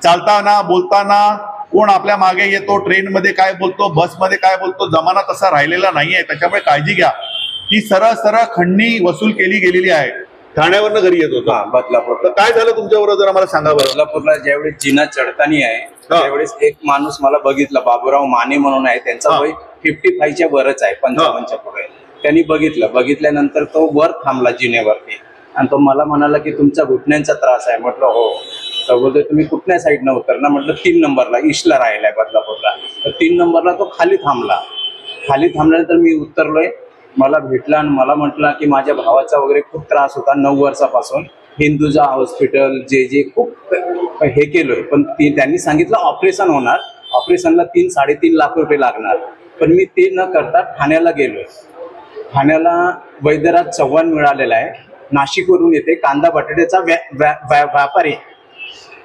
चालताना बोलताना कोण आपल्या मागे येतो, ट्रेनमध्ये काय बोलतो, बसमध्ये काय बोलतो, जमाना तसा राहिलेला नाहीये. त्याच्यामुळे काळजी घ्या. ही सरळ सरळ खंडणी वसूल केली गेलेली आहे. ठाण्यावरनं घरी येत होता बदलापूर. तर काय झालं तुमच्याबरोबर जरा मला सांगा बरं. बदलापूरला ज्यावेळेस जिना चढताना आहे त्यावेळेस एक माणूस मला बघितला, बाबूराव माने म्हणून आहे, त्यांचा वय 55च्या वरच आहे, 55च्या पुढे. त्यांनी बघितल्यानंतर तो वर थांबला जिनेवरती आणि तो मला म्हणाला की तुमचा घुटण्यांचा त्रास आहे. म्हटलं हो. तर बोलतोय तुम्ही कुठल्या साईडनं उतरला. म्हटलं 3 नंबरला, ईस्टला राहिलाय बदलापूरला. तर 3 नंबरला तो खाली थांबल्यानंतर मी उतरलोय. मला भेटला आणि मला म्हटला की माझ्या भावाचा वगैरे खूप त्रास होता 9 वर्षापासून, हिंदुजा हॉस्पिटल जे खूप हे केलोय, पण त्यांनी सांगितलं ऑपरेशन होणार, ऑपरेशनला 3-3.5 लाख रुपये लागणार. पण मी ते न करता ठाण्याला गेलोय. ठाण्याला वैद्यराज चव्हाण मिळालेला आहे, नाशिकवरून येते, कांदा बटाट्याचा व्यापारी.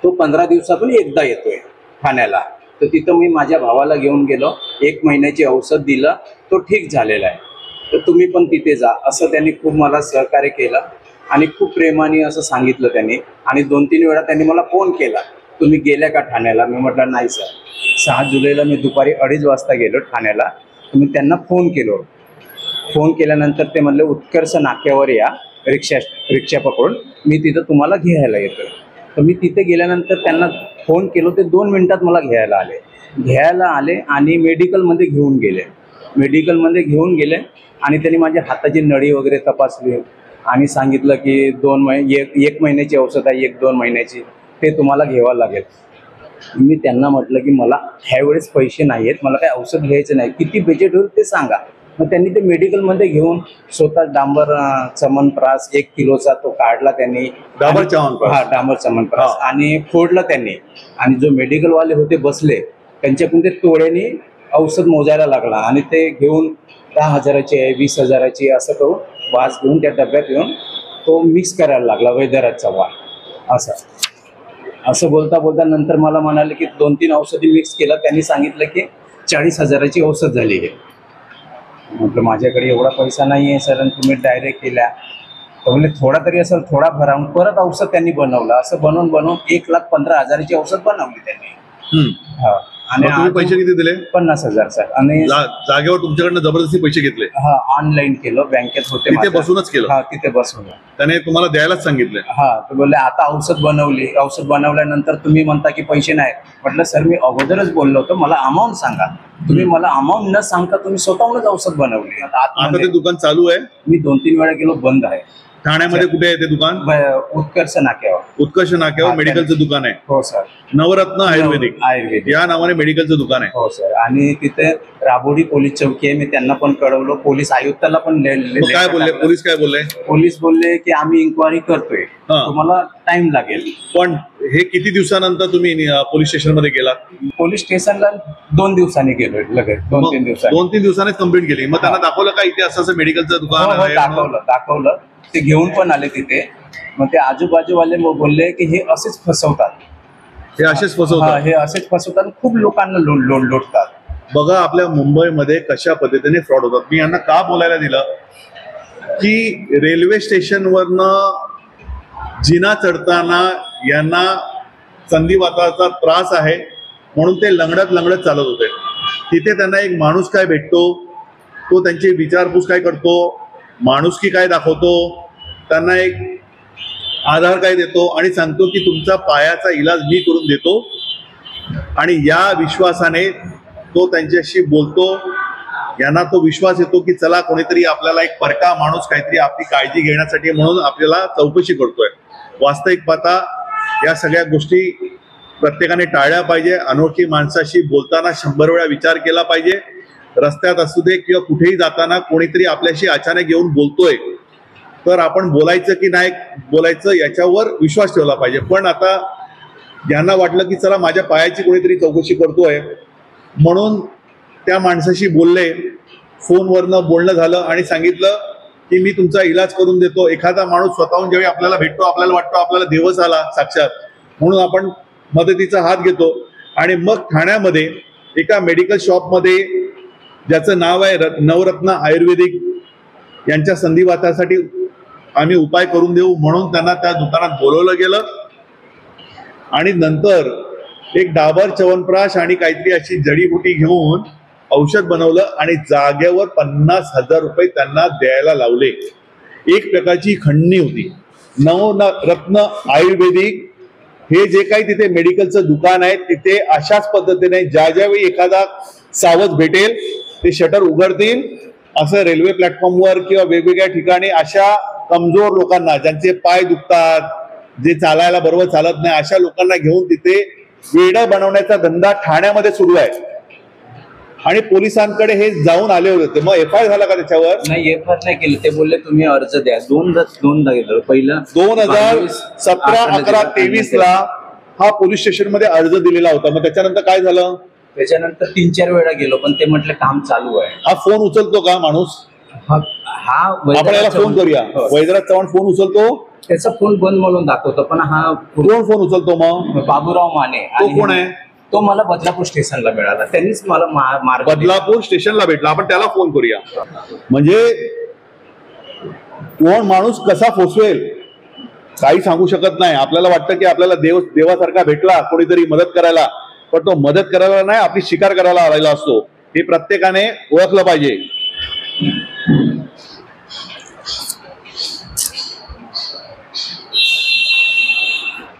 तो 15 दिवसातून एकदा येतोय ठाण्याला. तर तिथं मी माझ्या भावाला घेऊन गेलो, 1 महिन्याची औषध दिलं, तो ठीक झालेला आहे. तर तुम्ही पण तिथे जा असं त्यांनी खूप मला सहकार्य केलं आणि खूप प्रेमाने असं सांगितलं त्यांनी. आणि 2-3 वेळा त्यांनी मला फोन केला, तुम्ही गेल्या का ठाण्याला. मी म्हटलं नाही सर. 6 जुलैला मी दुपारी 2:30 वाजता गेलो ठाण्याला. मी त्यांना फोन केल्यानंतर ते म्हणले उत्कर्ष नाक्यावर या, रिक्षा पकडून मी तिथं तुम्हाला घ्यायला येतो. तर मी तिथे गेल्यानंतर त्यांना फोन केलो, ते 2 मिनिटात मला घ्यायला आले आणि मेडिकलमध्ये घेऊन गेले आणि त्यांनी माझ्या हाताची नळी वगैरे तपासली आणि सांगितलं की 1 महिन्याची औषध आहे, 1-2 महिन्याची, ते तुम्हाला घ्यावं लागेल. मी त्यांना म्हटलं की मला ह्यावेळेस पैसे नाही आहेत, मला काही औषध घ्यायचं नाही, किती बजेट होईल ते सांगा. मग त्यांनी ते मेडिकलमध्ये घेऊन स्वतः डांबर चमनप्रास 1 किलोचा तो काढला त्यांनी, डांबर चमनप्रास आणि फोडला त्यांनी. आणि जो मेडिकलवाले होते बसले, त्यांच्याकडून ते तोड्याने औषध मोजायला लागला आणि ते घेऊन 10,000ची आहे, 20,000ची असं तो वास घेऊन त्या डब्यात येऊन तो मिक्स करायला लागला वैद्यराज चव्हाण. असं बोलता नंतर मला म्हणाले की 2-3 औषधी मिक्स केलं. त्यांनी सांगितलं की 40,000ची औषध झाली आहे. म्हटलं माझ्याकडे एवढा पैसा नाही आहे सर, तुम्ही डायरेक्ट केल्या. तर म्हणजे थोडा तरी असेल, थोडा भरावून परत औषध त्यांनी बनवलं. असं बनवून 1,15,000ची औषध बनवली त्यांनी. आणि पैसे किती दिले? 50,000 सर. आणि जागेवर तुमच्याकडनं जबरदस्ती पैसे घेतले? ऑनलाईन केलं, बँकेत होते, तिथे बसूनच केलं? तिथे बसून. त्याने तुम्हाला द्यायलाच सांगितलं? तर बोलले आता औषध बनवल्यानंतर तुम्ही म्हणता की पैसे नाही. म्हटलं सर मी अगोदरच बोललो होतो, मला अमाऊंट सांगा. तुम्ही मला अमाऊंट न सांगता तुम्ही स्वतःहूनच औषध बनवली. आता ते दुकान चालू आहे? मी 2-3 वेळा गेलो, बंद आहे. ठाण्यामध्ये कुठे आहे ते दुकान? उत्कर्ष नाक्यावर मेडिकलचं दुकान आहे? हो सर. नवरत्न आयुर्वेदिक या नावाने मेडिकलचं दुकान आहे? हो सर. आणि तिथे राबोडी पोलीस चौकी आहे, मी त्यांना पण कळवलं, पोलीस आयुक्ताला पण काय बोलले? पोलीस काय बोलले? पोलीस बोलले की आम्ही इन्क्वायरी करतोय, तुम्हाला टाइम लागेल. पण हे किती दिवसानंतर तुम्ही पोलीस स्टेशन मध्ये गेला? पोलीस स्टेशनला 2 दिवसांनी गेलोय, लगेच 2-3 दिवसांनीच कंप्लेंट केली. मग त्यांना दाखवलं का इथे असं मेडिकलचं दुकान आहे? दाखवलं. ते घेऊन पण आले तिथे. मग ते आजूबाजूवाले बोलले की हे असेच फसवतात, हे असेच फसवतात, खूप लोकांना लुटतात. बघा आपल्या मुंबईमध्ये कशा पद्धतीने फ्रॉड होतात. मी यांना का बोलायला दिलं की रेल्वे स्टेशनवरनं जिना चढताना यांना संधिवाताचा त्रास आहे म्हणून ते लंगडत चालत होते. तिथे त्यांना एक माणूस काय भेटतो, तो त्यांची विचारपूस काय करतो, माणुसकी काय दाखवतो, त्यांना एक आधार काय देतो आणि सांगतो की तुमचा पायाचा इलाज मी करून देतो. आणि या विश्वासाने तो त्यांच्याशी बोलतो. यांना तो विश्वास येतो की चला कोणीतरी आपल्याला एक परका माणूस काहीतरी आपली काळजी घेण्यासाठी म्हणून आपल्याला चौकशी करतोय. वास्तविक पाहता या सगळ्या गोष्टी प्रत्येकाने टाळल्या पाहिजे. अनोळखी माणसाशी बोलताना 100 वेळा विचार केला पाहिजे. रस्त्यात असू दे किंवा कुठेही जाताना कोणीतरी आपल्याशी अचानक येऊन बोलतोय तर आपण बोलायचं की नाही बोलायचं याच्यावर विश्वास ठेवला पाहिजे. पण आता यांना वाटलं की चला माझ्या पायाची कोणीतरी चौकशी करतोय म्हणून त्या माणसाशी बोलले, फोनवरनं बोलणं झालं आणि सांगितलं की मी तुमचा इलाज करून देतो. एखादा माणूस स्वतःहून ज्यावेळी आपल्याला भेटतो आपल्याला वाटतं आपल्याला देवच आला साक्षात, म्हणून आपण मदतीचा हात घेतो. आणि मग ठाण्यामध्ये एका मेडिकल शॉपमध्ये ज्याचं नाव आहे नवरत्न आयुर्वेदिक, यांच्या संधिवातासाठी आम्ही उपाय करून देऊ म्हणून त्यांना त्या दुकानात बोलवलं गेलं. आणि नंतर एक डाबर च्यवनप्राश आणि काहीतरी अशी जडीबुटी घेऊन औषध बनवलं आणि जागेवर 50,000 रुपये त्यांना द्यायला लावले. एक प्रकारची खंडणी होती. नवरत्न आयुर्वेदिक हे जे काही तिथे मेडिकलचं दुकान आहे तिथे अशाच पद्धतीने ज्यावेळी एखादा सावध भेटेल ते शटर उघडतील. असं रेल्वे प्लॅटफॉर्मवर किंवा वेगवेगळ्या ठिकाणी अशा कमजोर लोकांना, ज्यांचे पाय दुखतात, जे चालायला बरोबर चालत नाही, अशा लोकांना घेऊन तिथे वेडं बनवण्याचा धंदा ठाण्यामध्ये सुरू आहे. आणि पोलिसांकडे हे जाऊन आले होते. मग एफ आय झाला का त्याच्यावर? नाही, एफ आय नाही केलं. ते बोलले तुम्ही अर्ज द्या. दोनदा गेलं. पहिलं 2017, 11, 23 ला हा पोलीस स्टेशन मध्ये अर्ज दिलेला होता. मग त्याच्यानंतर काय झालं? त्याच्यानंतर 3-4 वेळा गेलो, पण ते म्हटलं काम चालू आहे. हा फोन उचलतो का माणूस? आपण याला फोन करूया. वैद्यराज चव्हाण फोन उचलतो? त्याचा फोन बंद म्हणून दाखवतो, पण हा कोण फोन उचलतो? मग बाबूराव माने. तो कोण आहे? तो मला बदलापूर स्टेशनला मिळाला. त्यांनीच मला मार्ग बदलापूर स्टेशनला भेटला. आपण त्याला फोन करूया. म्हणजे कोण माणूस कसा फोसवेल काही सांगू शकत नाही. आपल्याला वाटतं की आपल्याला देवासारखा भेटला कोणीतरी मदत करायला, पण तो मदत करायला नाही, आपली शिकार करायला आलेला असतो. हे प्रत्येकाने ओळखलं पाहिजे.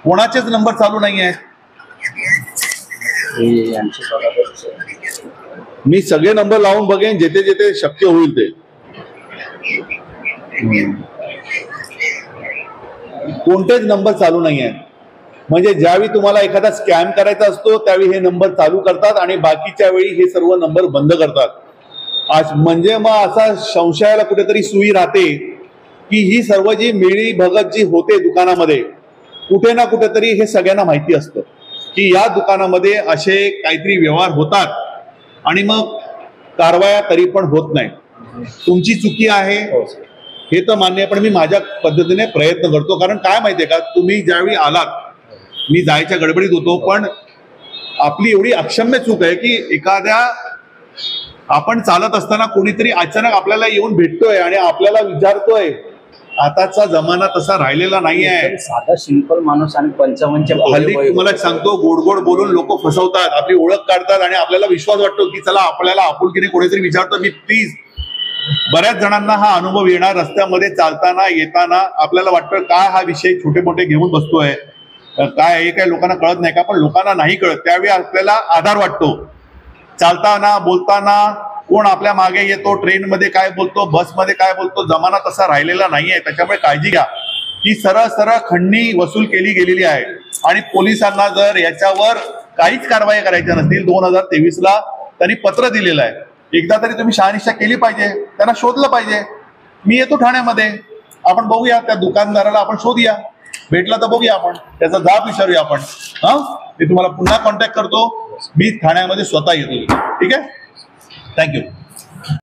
कोणाचेच नंबर चालू नाहीये. मी सगळे नंबर लावून बघेन, जेथे जेथे शक्य होईल ते. कोणतेच नंबर चालू नाहीये. म्हणजे ज्यावेळी तुम्हाला एखादा स्कॅम करायचा असतो त्यावेळी हे नंबर चालू करतात आणि बाकीच्या वेळी हे सर्व नंबर बंद करतात. आज म्हणजे मग असा संशयाला कुठेतरी सुई राहते की ही सर्व जी मिळी भगत जी होते दुकानामध्ये, कुठे ना कुठेतरी हे सगळ्यांना माहिती असतं की या दुकानामध्ये असे काहीतरी व्यवहार होतात आणि मग कारवाया तरी पण होत नाही. तुमची चुकी आहे हे तर मान्य आहे, पण मी माझ्या पद्धतीने प्रयत्न करतो. कारण काय माहितीये का, तुम्ही ज्यावेळी आलात मी जायच्या गडबडीत होतो, पण आपली एवढी अक्षम्य चूक आहे की एखाद्या आपण चालत असताना कोणीतरी अचानक आपल्याला येऊन भेटतोय आणि आपल्याला विचारतोय. आताचा जमाना तसा राहिलेला नाही आहे. साधा सिंपल माणूस आणि 55 हल्ली तुम्हाला सांगतो, गोड गोड बोलून लोक फसवतात, आपली ओळख काढतात आणि आपल्याला विश्वास वाटतो की चला आपल्याला आपुलकीने कोणीतरी विचारतो. मी प्लीज, बऱ्याच जणांना हा अनुभव येणार. रस्त्यामध्ये चालताना येताना आपल्याला वाटतं काय हा विषय छोटे मोठे घेऊन बसतोय, काय हे काय लोकांना कळत नाही का? पण लोकांना नाही कळत. त्यावेळी आपल्याला आधार वाटतो. चालताना बोलताना कोण आपल्या मागे येतो, ट्रेनमध्ये काय बोलतो, बसमध्ये काय बोलतो, जमाना तसा राहिलेला नाहीये. त्याच्यामुळे काळजी घ्या. ही सरळ सरळ खंडणी वसूल केली गेलेली आहे आणि पोलिसांना जर याच्यावर काहीच कारवाई करायच्या नसतील, 2023 ला त्यांनी पत्र दिलेलं आहे. एकदा तरी तुम्ही शहानिशा केली पाहिजे, त्यांना शोधलं पाहिजे. मी येतो ठाण्यामध्ये, आपण बघूया त्या दुकानदाराला, आपण शोधूया. भेटला तर बघूया, आपण त्याचा जाब विचारूया आपण. मी तुम्हाला पुन्हा कॉन्टॅक्ट करतो. मी ठाण्यामध्ये स्वतः येतो. ठीक आहे? थँक्यू.